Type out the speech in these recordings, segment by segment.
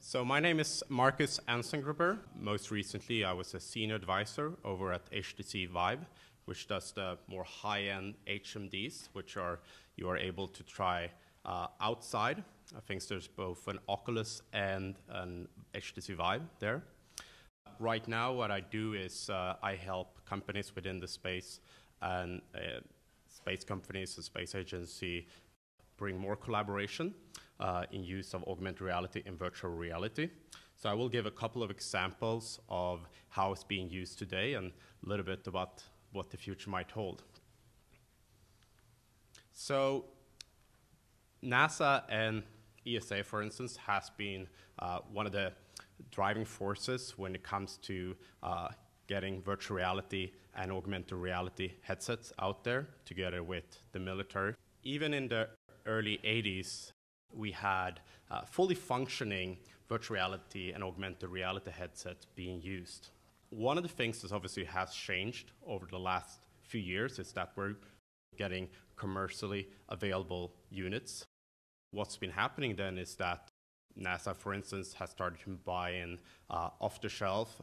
So my name is Marcus Anzengruber. Most recently, I was a senior advisor over at HTC Vive, which does the more high-end HMDs, which you are able to try outside. I think there's both an Oculus and an HTC Vive there. Right now, what I do is I help companies within the space and space companies and space agency bring more collaboration in use of augmented reality and virtual reality. So I will give a couple of examples of how it's being used today and a little bit about what the future might hold. So NASA and ESA, for instance, has been one of the driving forces when it comes to getting virtual reality and augmented reality headsets out there together with the military. Even in the early 80s, we had fully functioning virtual reality and augmented reality headsets being used. One of the things that obviously has changed over the last few years is that we're getting commercially available units. What's been happening then is that NASA, for instance, has started to buy in off-the-shelf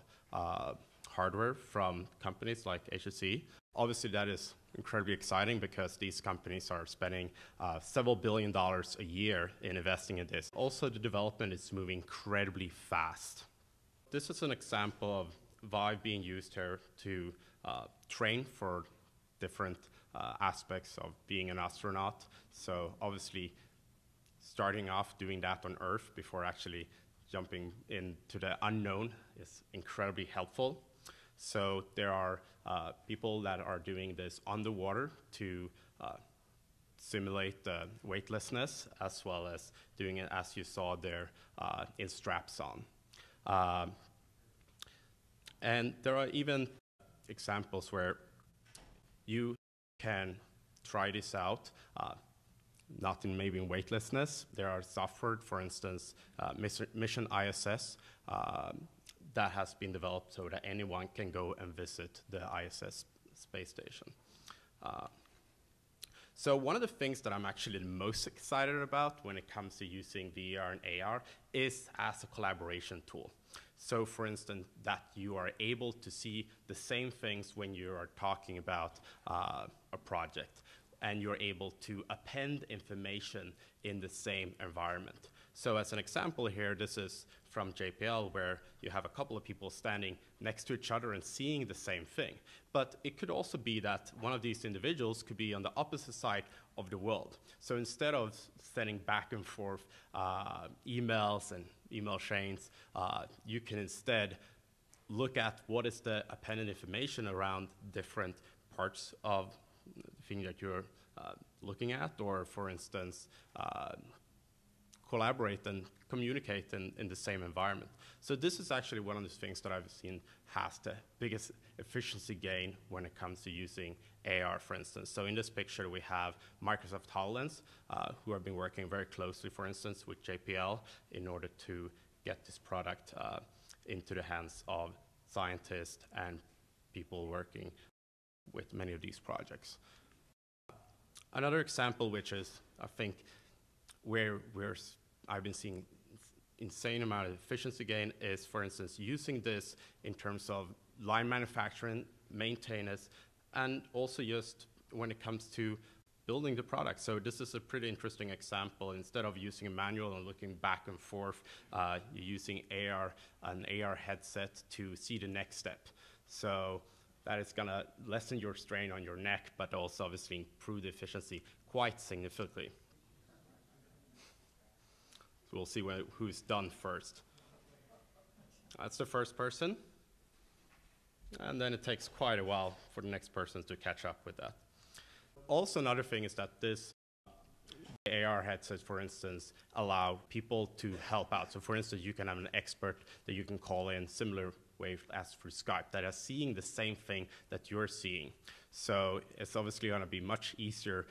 hardware from companies like HTC. Obviously, that is incredibly exciting because these companies are spending several $billions a year in investing in this. Also, the development is moving incredibly fast. This is an example of Vive being used here to train for different aspects of being an astronaut. So obviously, starting off doing that on Earth before actually jumping into the unknown is incredibly helpful. So there are people that are doing this underwater to simulate the weightlessness, as well as doing it, as you saw there, in straps on. And there are even examples where you can try this out, not in maybe in weightlessness. There are software, for instance, Mission ISS, that has been developed so that anyone can go and visit the ISS space station. So one of the things that I'm actually the most excited about when it comes to using VR and AR is as a collaboration tool. So for instance, that you are able to see the same things when you are talking about a project, and you're able to append information in the same environment. So as an example here, this is from JPL, where you have a couple of people standing next to each other and seeing the same thing. But it could also be that one of these individuals could be on the opposite side of the world. So instead of sending back and forth emails and email chains, you can instead look at what is the appended information around different parts of the thing that you're looking at, or for instance, collaborate and communicate in the same environment. So this is actually one of the things that I've seen has the biggest efficiency gain when it comes to using AR, for instance. So in this picture, we have Microsoft Hololens, who have been working very closely, for instance, with JPL in order to get this product into the hands of scientists and people working with many of these projects. Another example, which is, I think, where I've been seeing insane amount of efficiency gain is, for instance, using this in terms of line manufacturing, maintenance, and also just when it comes to building the product. So this is a pretty interesting example. Instead of using a manual and looking back and forth, you're using an AR headset to see the next step. So that is going to lessen your strain on your neck, but also obviously improve the efficiency quite significantly. So we'll see who's done first. That's the first person. And then it takes quite a while for the next person to catch up with that. Also, another thing is that this AR headsets, for instance, allow people to help out. So for instance, you can have an expert that you can call in, similar way as through Skype, that are seeing the same thing that you're seeing. So it's obviously going to be much easier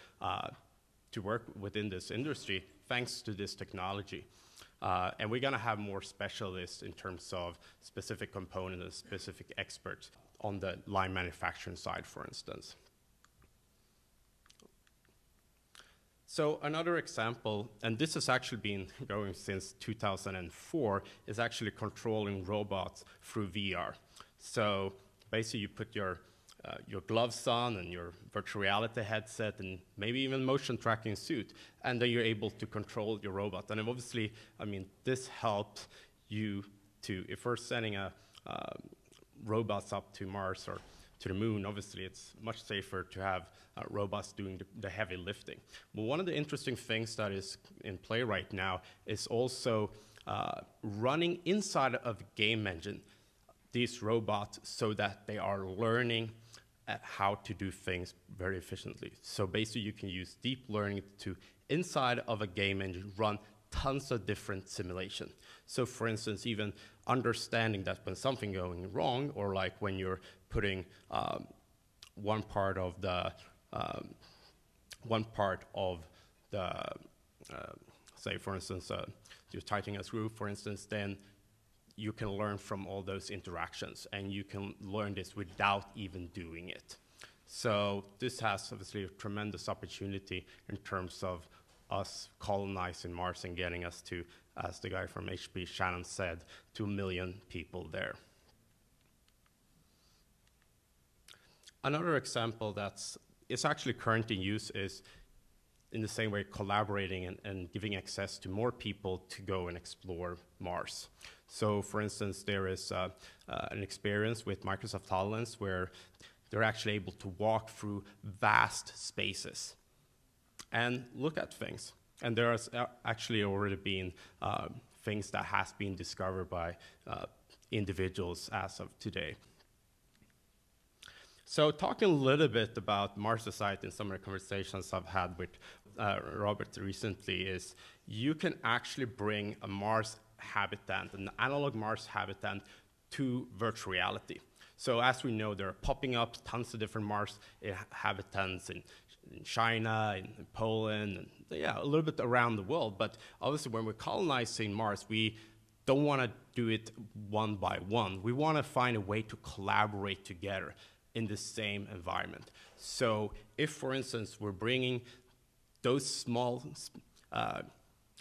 to work within this industry thanks to this technology. And we're going to have more specialists in terms of specific components and specific experts on the line manufacturing side, for instance. So another example, and this has actually been going since 2004, is actually controlling robots through VR. So basically you put your gloves on and your virtual reality headset and maybe even motion tracking suit, and then you're able to control your robot. And obviously, I mean, this helps you to, if we're sending robots up to Mars or to the moon, obviously it's much safer to have robots doing the heavy lifting. But one of the interesting things that is in play right now is also running inside of a game engine these robots so that they are learning at how to do things very efficiently. So basically you can use deep learning to, inside of a game engine, run tons of different simulation. So for instance, even understanding that when something going wrong, or like when you're putting one part of the say for instance, you're tightening a screw, for instance, then you can learn from all those interactions, and you can learn this without even doing it. So this has obviously a tremendous opportunity in terms of us colonizing Mars and getting us to, as the guy from HP, Shannon, said, 2 million people there. Another example is actually currently in use is in the same way collaborating and giving access to more people to go and explore Mars. So for instance, there is an experience with Microsoft Hololens where they're actually able to walk through vast spaces and look at things. And there has actually already been things that has been discovered by individuals as of today. So talking a little bit about Mars Society and some of the conversations I've had with Robert recently is you can actually bring a Mars habitat, an analog Mars habitat, to virtual reality. So as we know, there are popping up tons of different Mars habitats in China, in Poland, and yeah, a little bit around the world. But obviously when we're colonizing Mars, we don't want to do it one by one. We want to find a way to collaborate together in the same environment. So if, for instance, we're bringing those small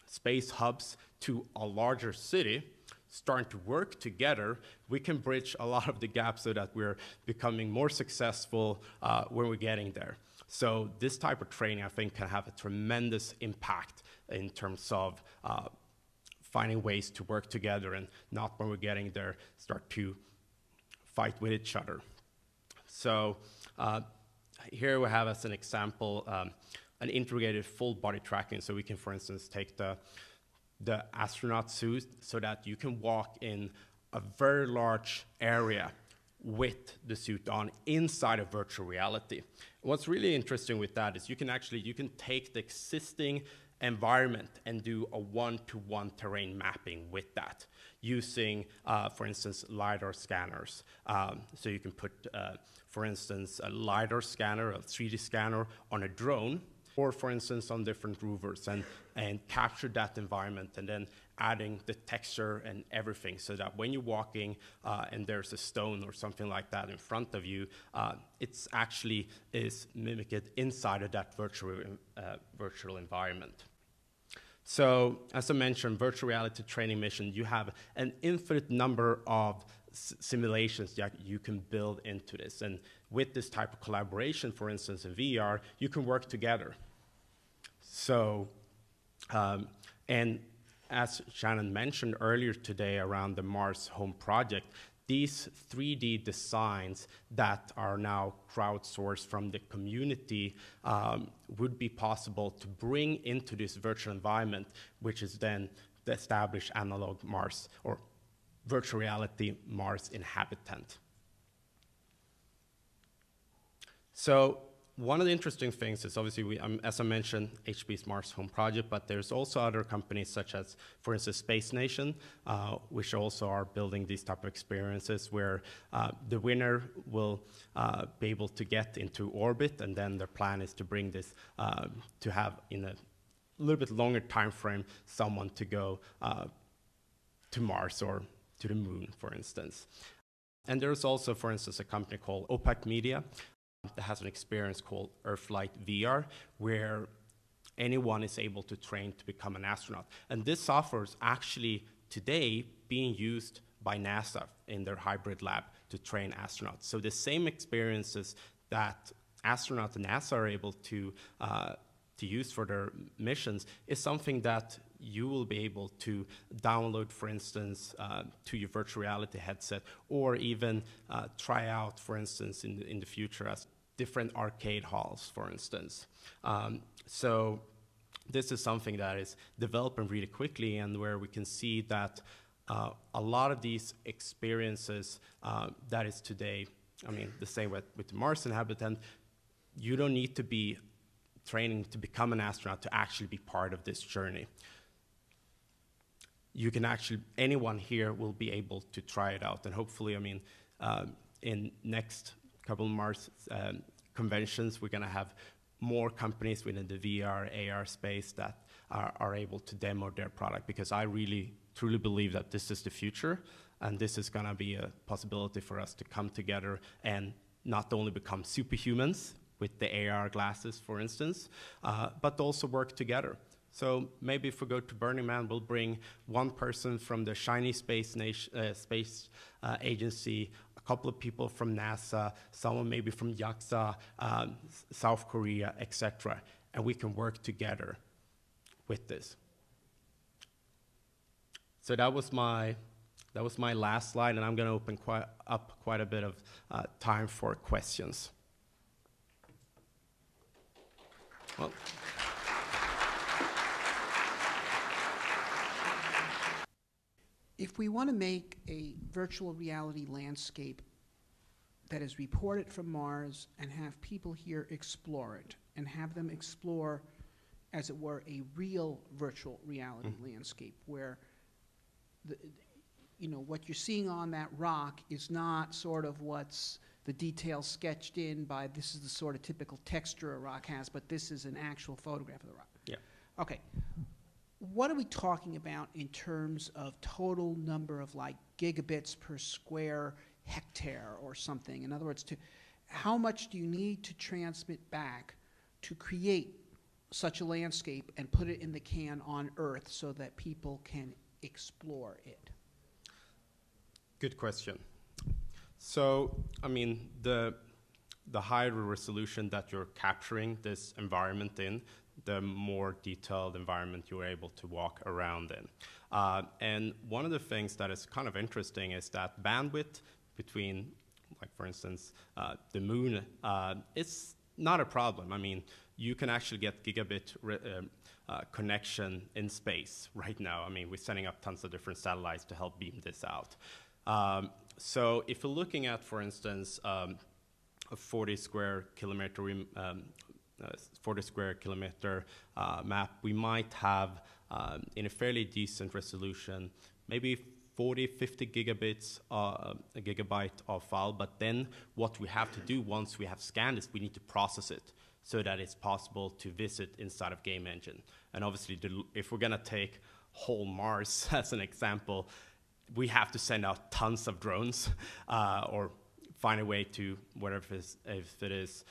space hubs to a larger city, starting to work together, we can bridge a lot of the gaps so that we're becoming more successful when we're getting there. So this type of training, I think, can have a tremendous impact in terms of finding ways to work together and not when we're getting there, start to fight with each other. So here we have as an example an integrated full body tracking. So we can, for instance, take the astronaut suit so that you can walk in a very large area with the suit on inside of virtual reality. What's really interesting with that is you can take the existing environment and do a one-to-one terrain mapping with that using, for instance, LiDAR scanners. So you can put, for instance, a LiDAR scanner, a 3D scanner on a drone, or for instance, on different rovers and capture that environment and then adding the texture and everything so that when you're walking and there's a stone or something like that in front of you, it's actually is mimicked inside of that virtual environment. So as I mentioned, virtual reality training mission, you have an infinite number of simulations that you can build into this. And with this type of collaboration, for instance, in VR, you can work together. So, and as Shannon mentioned earlier today around the Mars Home Project, these 3D designs that are now crowdsourced from the community would be possible to bring into this virtual environment, which is then the established analog Mars or virtual reality Mars inhabitant. So one of the interesting things is obviously, as I mentioned, HP's Mars Home Project, but there's also other companies such as, for instance, Space Nation, which also are building these type of experiences where the winner will be able to get into orbit, and then their plan is to bring this to have in a little bit longer time frame someone to go to Mars or to the moon, for instance. And there's also, for instance, a company called Opaque Media that has an experience called Earthlight VR, where anyone is able to train to become an astronaut. And this software is actually today being used by NASA in their hybrid lab to train astronauts. So the same experiences that astronauts and NASA are able to use for their missions is something that you will be able to download, for instance, to your virtual reality headset, or even try out, for instance, in the future as different arcade halls, for instance. So this is something that is developing really quickly, and where we can see that a lot of these experiences that is today, I mean, the same with the Mars inhabitant, you don't need to be training to become an astronaut to actually be part of this journey. You can actually, anyone here will be able to try it out, and hopefully, I mean, in next couple of Mars conventions, we're going to have more companies within the VR, AR space that are able to demo their product, because I really, truly believe that this is the future, and this is going to be a possibility for us to come together and not only become superhumans with the AR glasses, for instance, but also work together. So maybe if we go to Burning Man, we'll bring one person from the Chinese Space Agency, a couple of people from NASA, someone maybe from JAXA, South Korea, etc., and we can work together with this. So that was my last slide, and I'm going to open up quite a bit of time for questions. Well. If we want to make a virtual reality landscape that is reported from Mars and have people here explore it, and have them explore, as it were, a real virtual reality landscape where what you're seeing on that rock is not sort of what's the details sketched in by this is the sort of typical texture a rock has, but this is an actual photograph of the rock. Yeah. Okay. What are we talking about in terms of total number of like gigabits per square hectare or something? In other words, how much do you need to transmit back to create such a landscape and put it in the can on Earth so that people can explore it? Good question. So, I mean, the higher resolution that you're capturing this environment in, the more detailed environment you're able to walk around in. And one of the things that is kind of interesting is that bandwidth between, like for instance, the moon, it's not a problem. I mean, you can actually get gigabit connection in space right now. I mean, we're setting up tons of different satellites to help beam this out. So if you're looking at, for instance, a 40 square kilometer map, we might have, in a fairly decent resolution, maybe 40, 50 gigabits, a gigabyte of file. But then what we have to do once we have scanned this, we need to process it so that it's possible to visit inside of Game Engine. And obviously, if we're going to take whole Mars as an example, we have to send out tons of drones or find a way to, whatever if it is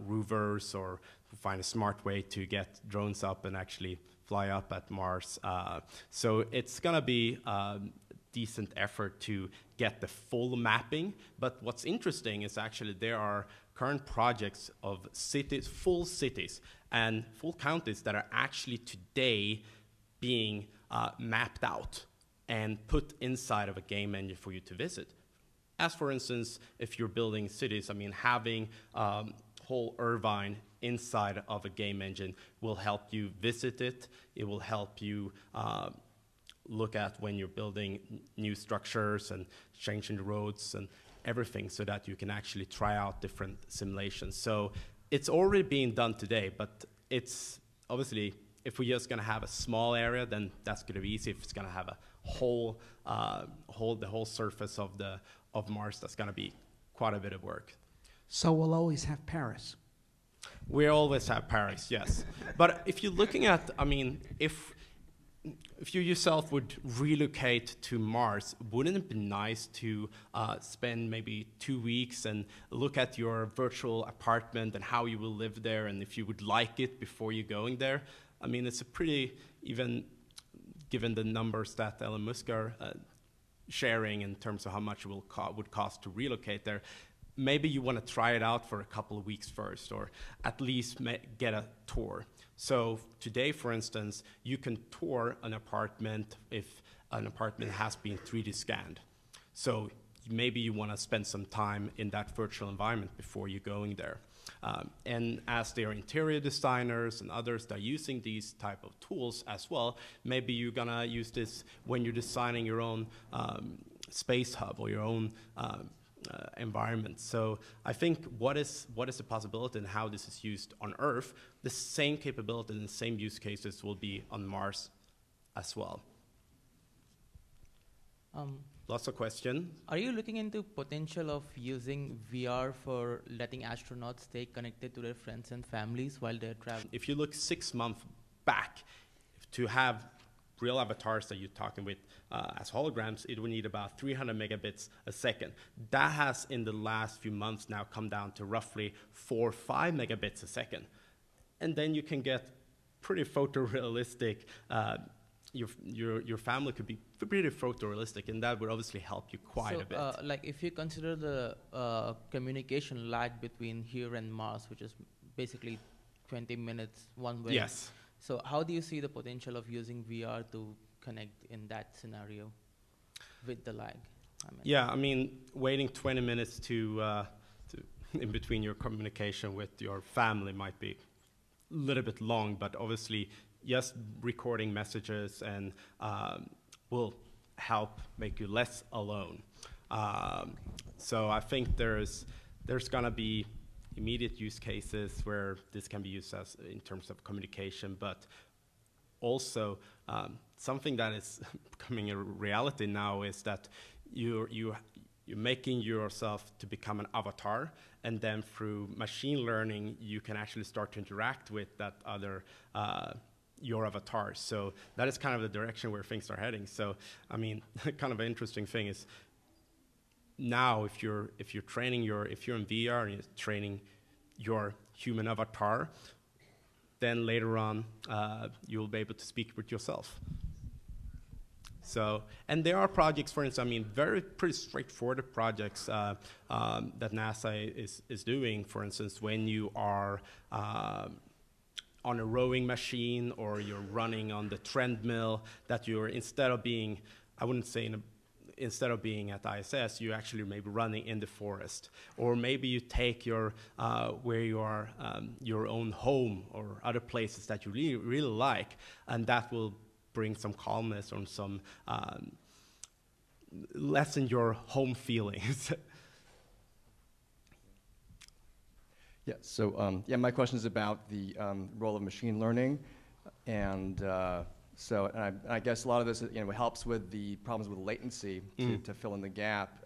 rovers, or find a smart way to get drones up and actually fly up at Mars. So it's going to be a decent effort to get the full mapping. But what's interesting is actually there are current projects of cities, full cities and full counties that are actually today being mapped out and put inside of a game engine for you to visit. As for instance, if you're building cities, I mean, having whole Irvine inside of a game engine will help you visit it. It will help you look at when you're building new structures and changing the roads and everything, so that you can actually try out different simulations. So it's already being done today, but it's obviously, if we're just going to have a small area, then that's going to be easy. If it's going to have a the whole surface of Mars, that's going to be quite a bit of work. So we'll always have Paris. We always have Paris, yes. But if you're looking at, I mean, if if you yourself would relocate to Mars, wouldn't it be nice to spend maybe 2 weeks and look at your virtual apartment and how you will live there and if you would like it before you're going there? I mean, it's a pretty, even given the numbers that Elon Musk are sharing in terms of how much it would cost to relocate there, maybe you want to try it out for a couple of weeks first, or at least get a tour. So today, for instance, you can tour an apartment if an apartment has been 3D scanned. So maybe you want to spend some time in that virtual environment before you're going there. And as they are interior designers and others that are using these type of tools as well, maybe you're going to use this when you're designing your own space hub or your own environment. So I think what is the possibility and how this is used on Earth, the same capability and the same use cases will be on Mars as well. Lots of questions. Are you looking into potential of using VR for letting astronauts stay connected to their friends and families while they're traveling? If you look 6 months back, to have real avatars that you're talking with as holograms, it would need about 300 megabits a second. That has, in the last few months now, come down to roughly 4 or 5 megabits a second. And then you can get pretty photorealistic, your family could be pretty photorealistic, and that would obviously help you quite a bit. Like if you consider the communication lag between here and Mars, which is basically 20 minutes one way. Yes. So how do you see the potential of using VR to connect in that scenario with the lag? Yeah, I mean, waiting 20 minutes to in between your communication with your family might be a little bit long, but obviously, yes, recording messages and will help make you less alone. So I think there's going to be immediate use cases where this can be used as in terms of communication, but also something that is becoming a reality now is that you're making yourself to become an avatar, and then through machine learning you can actually start to interact with that other your avatar. So that is kind of the direction where things are heading. So I mean, kind of an interesting thing is now if you're in VR and you're training your human avatar, then later on you'll be able to speak with yourself. So, and there are projects, for instance, I mean, pretty straightforward projects that NASA is doing. For instance, when you are on a rowing machine or you're running on the treadmill, that you're instead of being, I wouldn't say instead of being at ISS, you actually maybe running in the forest, or maybe you take your where you are your own home or other places that you really like, and that will bring some calmness or some lessen your home feelings. Yeah, so my question is about the role of machine learning, and I guess a lot of this helps with the problems with latency to fill in the gap.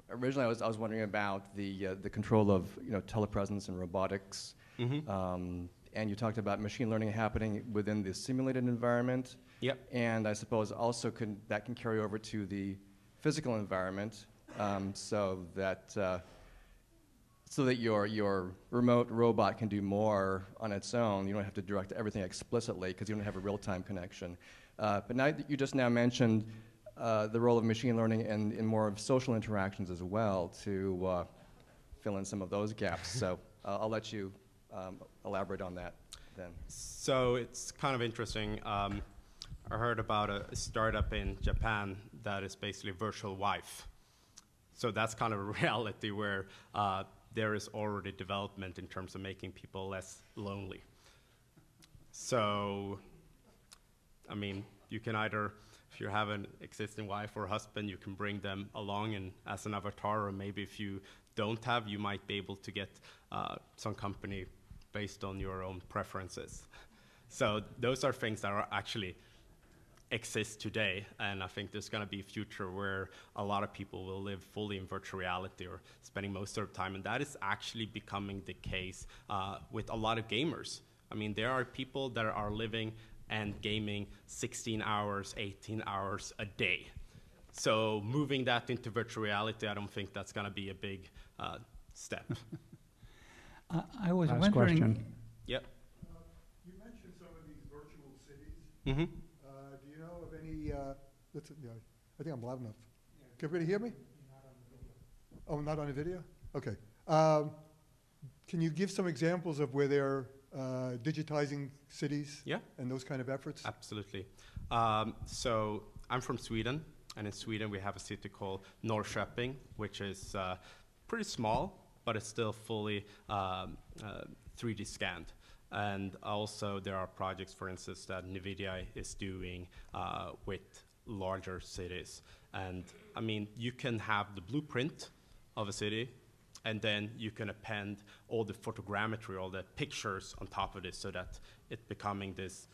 Originally, I was wondering about the control of telepresence and robotics, and you talked about machine learning happening within the simulated environment. Yep. And I suppose also that can carry over to the physical environment, so that your remote robot can do more on its own. You don't have to direct everything explicitly because you don't have a real-time connection. But now you just mentioned the role of machine learning in more of social interactions as well to fill in some of those gaps. So I'll let you elaborate on that then. So it's kind of interesting. I heard about a startup in Japan that is basically a virtual wife. So that's kind of a reality where there is already development in terms of making people less lonely. So, I mean, you can either, if you have an existing wife or husband, you can bring them along and as an avatar, or maybe if you don't have, you might be able to get some company based on your own preferences. So those are things that are actually exist today, and I think there's going to be a future where a lot of people will live fully in virtual reality or spending most of their time, and that is actually becoming the case with a lot of gamers. I mean, there are people that are living and gaming 16 hours, 18 hours a day. So moving that into virtual reality, I don't think that's going to be a big step. I was Last wondering. question. Yep. You mentioned some of these virtual cities. Mm-hmm. Do you know of any, I think I'm loud enough. Can everybody hear me? Oh, not on the video? Okay. Can you give some examples of where they're digitizing cities? Yeah. And those kind of efforts? Absolutely. So I'm from Sweden, and in Sweden we have a city called Norrköping, which is pretty small, but it's still fully 3D scanned. And also there are projects, for instance, that NVIDIA is doing with larger cities. And I mean, you can have the blueprint of a city, and then you can append all the photogrammetry, all the pictures on top of it, so that it's becoming this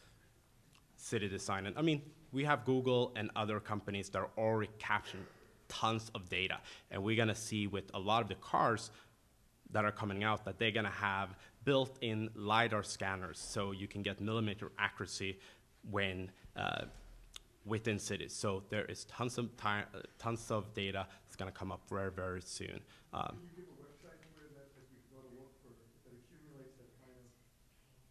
city design. And I mean, we have Google and other companies that are already capturing tons of data. And we're gonna see with a lot of the cars that are coming out that they're gonna have built-in LiDAR scanners, so you can get millimeter accuracy when within cities. So there is tons of data that's gonna come up very, very soon. Can you give a website where that, as we go to look for, that accumulates that kind of?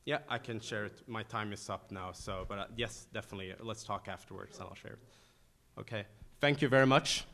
Yeah, I can share it. My time is up now, so, but yes, definitely. Let's talk afterwards and I'll share it. Okay, thank you very much.